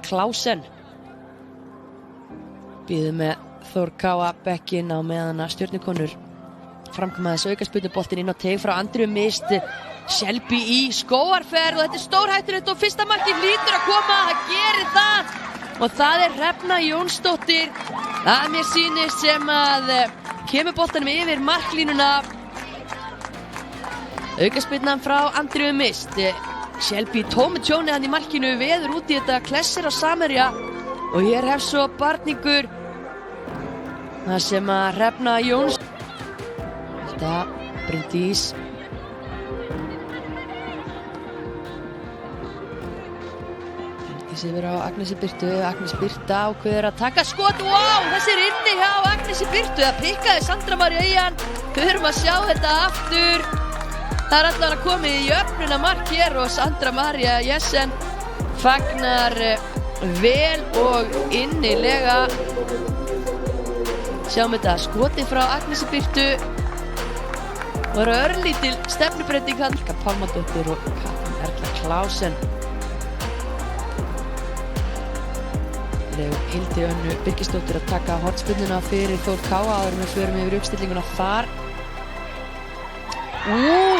Klausen. Býður með Þór Káa bekkinn á meðan að Stjörnukonur framkvæma þessu aukaspyrnuboltinn inn á teig frá Andreu Mist. Shelby í skóarferð og þetta stórhættulegt og fyrsta markið hlýtur að koma, það gerir það. Og það Hrefna Jónsdóttir að mér sýnist sem að kemur boltanum yfir marklínuna. Aukaspyrnan frá Andreu Mist. Shelby tómi tjóni hann í markinu, veður út í þetta, klessir á Samherja og hér hefst svo barningur. Það sem að Hrefna Jóns. Þetta Bryndís. Bryndís yfir á Agnesi Birtu. Agnes Birta ákveður að taka skot. Wow, þessi inni hjá Agnesi Birtu. Það pikkaði Sandra María í hann. Við þurfum að sjá þetta aftur. Það allavega komið í jöfnuna mark hér og Sandra María Jessen fagnar vel og innilega. Sjáum þetta skotið frá Agnesi Birtu. Það var örlítil stefnubreyting hann. Pálmadóttir og Katrín Erla Klausen. Hildi Önnu Birgisdóttir að taka hornspyrnuna fyrir Þór Káa áður en við förum yfir uppstillinguna þar.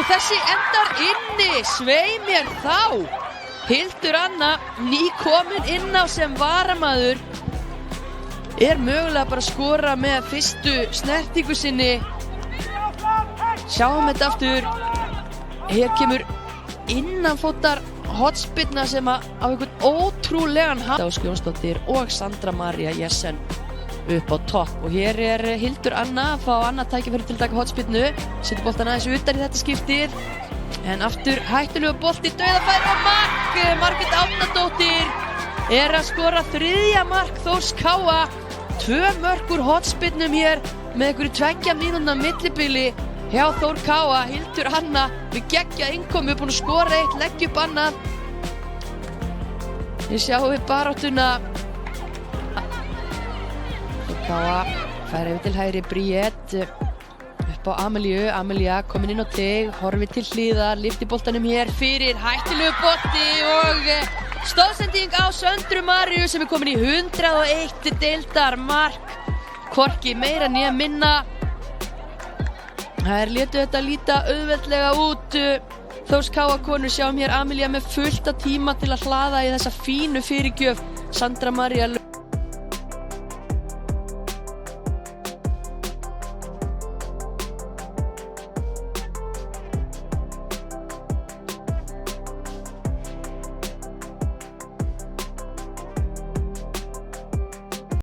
Þessi endar inni, svei mér þá. Hildur Anna nýkomin inn á sem varamaður. Mögulega bara að skora með fyrstu snertingu sinni. Sjáum þetta aftur. Hér kemur innanfótar hornspyrna sem á einhvern ótrúlegan hátt. Ósk Jónsdóttir og Sandra María Jessen upp á topp. Og hér Hildur Anna að fá annað tækifæri til að taka hornspyrnu. Setur boltan aðeins utan í þetta skiptið. En aftur hættulegu bolti, dauðafæri og mark. Margrét Árnadóttir að skora þriðja mark Þórs Káa. 2 mörk úr hornspyrnum hér með einhverju 2 mínútna millibili hjá Þór Káa. Hildur Anna við geggjað innkomu, búin að skora 1, leggja upp annað. Við sjáum við baráttuna. Þór Káa fær yfir til hægri, Bríett upp á Amelíu. Amelía komin inn á teig, horfið til hliðar, lyfti boltanum hér fyrir hættulegu bolti og stóðsending á Söndru Maríu sem komin í 101 deildarmark. Hvorki meira né minna. Þær létu þetta líta auðveldlega út. Þórs Káa konur, sjáum hér Amelía með fullt af tíma til að hlaða í þessa fínu fyrirgjöf. Sandra María